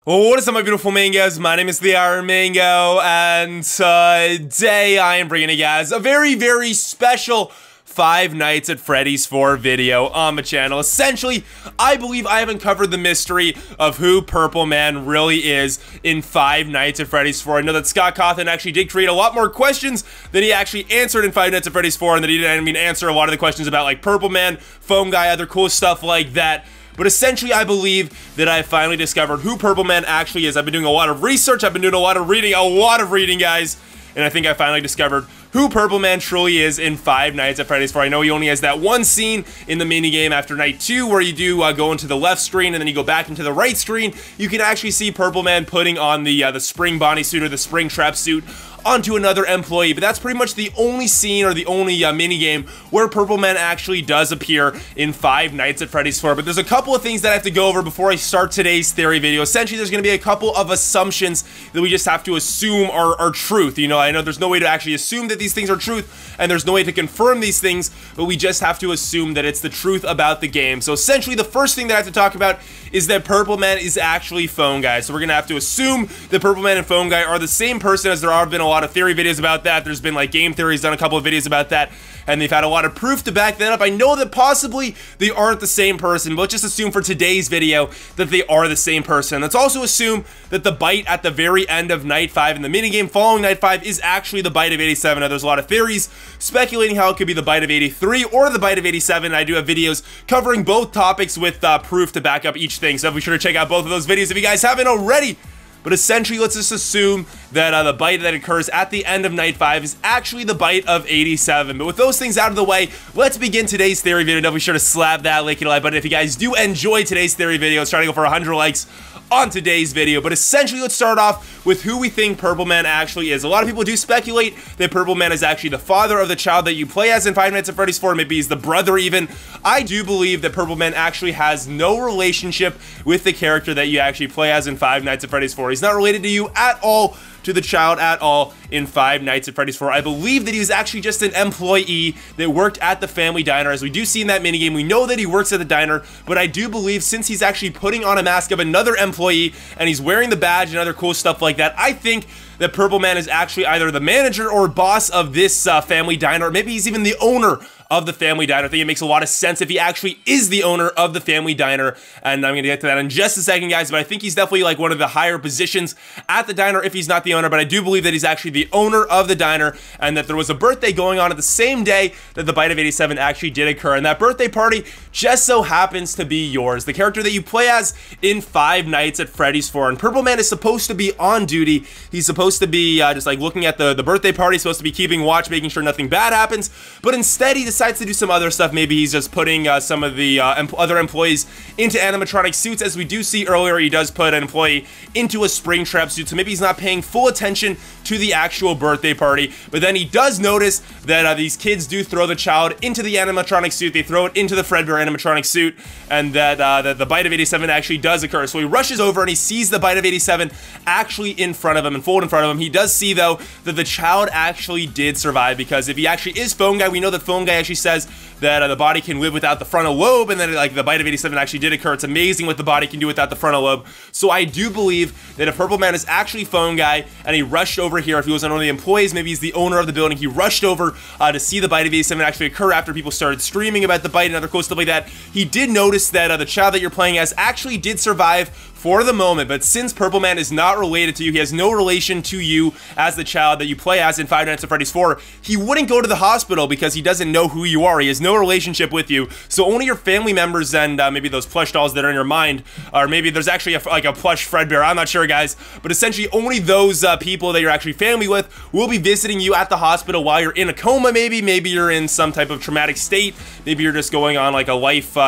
Well, what is up, my beautiful mangoes? My name is the Iron Mango, and today I am bringing you guys a very, very special Five Nights at Freddy's 4 video on my channel. Essentially, I believe I have uncovered the mystery of who Purple Man really is in Five Nights at Freddy's 4. I know that Scott Cawthon actually did create a lot more questions than he actually answered in Five Nights at Freddy's 4, and that he didn't even answer a lot of the questions about like Purple Man, Phone Guy, other cool stuff like that. But essentially, I believe that I finally discovered who Purple Man actually is. I've been doing a lot of research, I've been doing a lot of reading, guys. And I think I finally discovered who Purple Man truly is in Five Nights at Freddy's 4. I know he only has that one scene in the minigame after night 2 where you do go into the left screen and then you go back into the right screen. You can actually see Purple Man putting on the spring bodysuit or the spring trap suit onto another employee, but that's pretty much the only scene or the only minigame where Purple Man actually does appear in Five Nights at Freddy's 4. But there's a couple of things that I have to go over before I start today's theory video. Essentially, there's going to be a couple of assumptions that we just have to assume are truth. You know, I know there's no way to actually assume that these things are truth, and there's no way to confirm these things, but we just have to assume that it's the truth about the game. So essentially, the first thing that I have to talk about is that Purple Man is actually Phone Guy. So we're going to have to assume that Purple Man and Phone Guy are the same person, as there have been a lot of theory videos about that. There's been like game theories done a couple of videos about that, and they've had a lot of proof to back that up. I know that possibly they aren't the same person, but let's just assume for today's video that they are the same person. Let's also assume that the bite at the very end of Night 5 in the minigame following Night 5 is actually the bite of 87. Now, there's a lot of theories speculating how it could be the bite of 83 or the bite of 87. I do have videos covering both topics with proof to back up each thing, so be sure to check out both of those videos if you guys haven't already. But essentially, let's just assume that the bite that occurs at the end of Night 5 is actually the bite of 87. But with those things out of the way, let's begin today's theory video. Don't be sure to slap that like and like button if you guys do enjoy today's theory video. It's trying to go for 100 likes on today's video. But essentially, let's start off with who we think Purple Man actually is. A lot of people do speculate that Purple Man is actually the father of the child that you play as in Five Nights at Freddy's 4. Maybe he's the brother even. I do believe that Purple Man actually has no relationship with the character that you actually play as in Five Nights at Freddy's 4. He's not related to you at all, to the child at all in Five Nights at Freddy's 4. I believe that he was actually just an employee that worked at the family diner. As we do see in that minigame, we know that he works at the diner, but I do believe since he's actually putting on a mask of another employee and he's wearing the badge and other cool stuff like that, I think that Purple Man is actually either the manager or boss of this family diner, or maybe he's even the owner of the family diner. I think it makes a lot of sense if he actually is the owner of the family diner, and I'm gonna get to that in just a second, guys, but I think he's definitely like one of the higher positions at the diner if he's not the owner, but I do believe that he's actually the owner of the diner, and that there was a birthday going on at the same day that the bite of 87 actually did occur, and that birthday party just so happens to be yours, the character that you play as in Five Nights at Freddy's 4, and Purple Man is supposed to be on duty. He's supposed to be just like looking at the birthday party, supposed to be keeping watch, making sure nothing bad happens, but instead he decides to do some other stuff. Maybe he's just putting some of the other employees into animatronic suits. As we do see earlier, he does put an employee into a spring trap suit, so maybe he's not paying full attention to the actual birthday party, but then he does notice that these kids do throw the child into the animatronic suit. They throw it into the Fredbear animatronic suit, and that the bite of 87 actually does occur. So he rushes over and he sees the bite of 87 actually in front of him, and full in front of him. He does see, though, that the child actually did survive, because if he actually is Phone Guy, we know that Phone Guy actually says that the body can live without the frontal lobe, and then like the bite of 87 actually did occur. It's amazing what the body can do without the frontal lobe. So I do believe that if Purple Man is actually Phone Guy and he rushed over here, if he was one of the employees, maybe he's the owner of the building, he rushed over to see the bite of 87 actually occur after people started screaming about the bite and other cool stuff like that. He did notice that the child that you're playing as actually did survive for the moment, but since Purple Man is not related to you, he has no relation to you as the child that you play as in Five Nights at Freddy's 4, he wouldn't go to the hospital because he doesn't know who you are. He has no relationship with you, so only your family members and maybe those plush dolls that are in your mind, or maybe there's actually like a plush Fredbear, I'm not sure, guys, but essentially only those people that you're actually family with will be visiting you at the hospital while you're in a coma. Maybe you're in some type of traumatic state, maybe you're just going on like a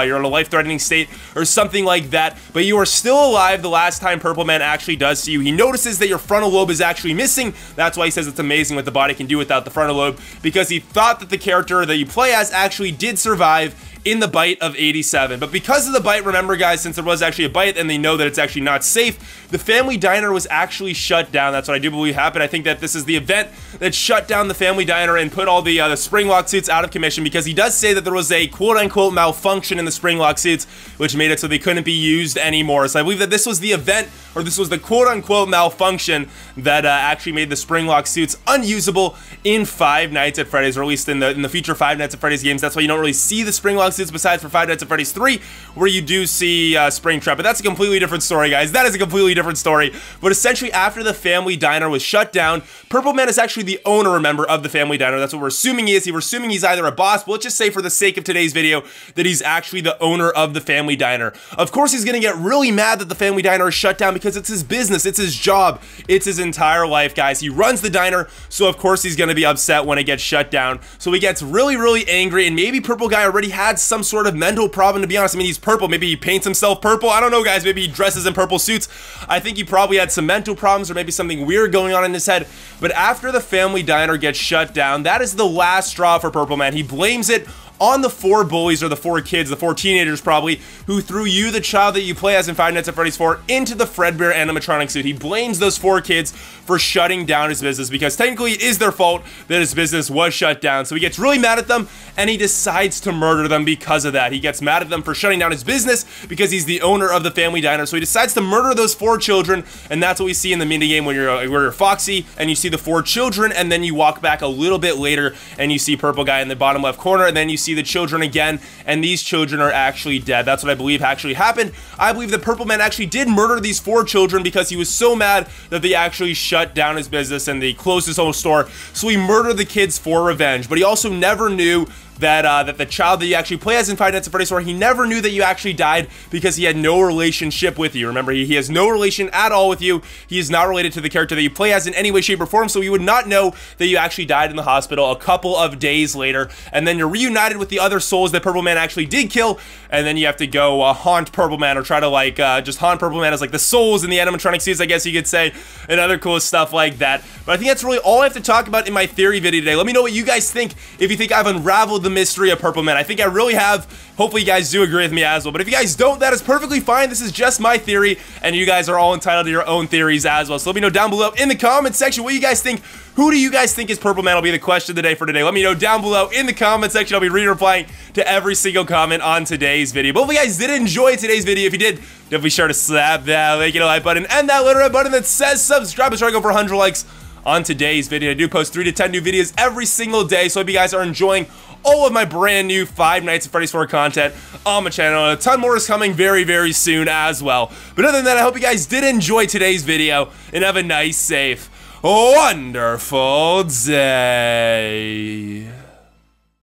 you're in a life-threatening state or something like that, but you are still alive the last time Purple Man actually does see you. He notices that your frontal lobe is actually missing. That's why he says it's amazing what the body can do without the frontal lobe, because he thought that the character that you play as actually did survive in the bite of 87. But because of the bite, remember guys, since there was actually a bite and they know that it's actually not safe, the family diner was actually shut down. That's what I do believe happened. I think that this is the event that shut down the family diner and put all the spring lock suits out of commission, because he does say that there was a quote-unquote malfunction in the spring lock suits, which made it so they couldn't be used anymore. So I believe that this was the event, or this was the quote-unquote malfunction that actually made the spring lock suits unusable in Five Nights at Freddy's, or at least in the future Five Nights at Freddy's games. That's why you don't really see the spring lock suits besides for Five Nights at Freddy's 3, where you do see Springtrap. But that's a completely different story, guys. That is a completely different story. But essentially, after the family diner was shut down, Purple Man is actually the owner, remember, of the family diner. That's what we're assuming he is. We're assuming he's either a boss, but let's just say for the sake of today's video that he's actually the owner of the family diner. Of course, he's gonna get really mad that the family diner is shut down, because it's his business, it's his job, it's his entire life, guys. He runs the diner, so of course he's gonna be upset when it gets shut down. So he gets really, really angry, and maybe Purple Guy already had some sort of mental problem, to be honest. I mean, he's purple. Maybe he paints himself purple. I don't know, guys. Maybe he dresses in purple suits. I think he probably had some mental problems, or maybe something weird going on in his head. But after the family diner gets shut down, that is the last straw for Purple Man. He blames it on the 4 bullies, or the 4 kids, the 4 teenagers probably, who threw you, the child that you play as in Five Nights at Freddy's 4, into the Fredbear animatronic suit. He blames those 4 kids for shutting down his business, because technically it is their fault that his business was shut down. So he gets really mad at them, and he decides to murder them because of that. He gets mad at them for shutting down his business because he's the owner of the family diner. So he decides to murder those 4 children, and that's what we see in the minigame when you're Foxy, and you see the 4 children, and then you walk back a little bit later, and you see Purple Guy in the bottom left corner, and then you see the children again, and these children are actually dead. That's what I believe actually happened. I believe that Purple Man actually did murder these 4 children because he was so mad that they actually shut down his business and they closed his whole store. So he murdered the kids for revenge, but he also never knew that the child that you actually play as in Five Nights at Freddy's 4, he never knew that you actually died because he had no relationship with you. Remember, he has no relation at all with you. He is not related to the character that you play as in any way, shape, or form, so he would not know that you actually died in the hospital a couple of days later, and then you're reunited with the other souls that Purple Man actually did kill, and then you have to go haunt Purple Man, or try to like just haunt Purple Man as like the souls in the animatronic suits, I guess you could say, and other cool stuff like that. But I think that's really all I have to talk about in my theory video today. Let me know what you guys think, if you think I've unraveled the mystery of Purple Man. I think I really have. Hopefully you guys do agree with me as well. But if you guys don't, that is perfectly fine. This is just my theory, and you guys are all entitled to your own theories as well. So let me know down below in the comment section what you guys think. Who do you guys think is Purple Man will be the question of the day for today. Let me know down below in the comment section. I'll be replying to every single comment on today's video. But hopefully you guys did enjoy today's video. If you did, definitely be sure to slap that like button and that little red button that says subscribe. Let's try to go for 100 likes on today's video. I do post 3 to 10 new videos every single day, so I hope you guys are enjoying all of my brand new Five Nights at Freddy's 4 content on my channel. And a ton more is coming very, very soon as well. But other than that, I hope you guys did enjoy today's video and have a nice, safe, wonderful day.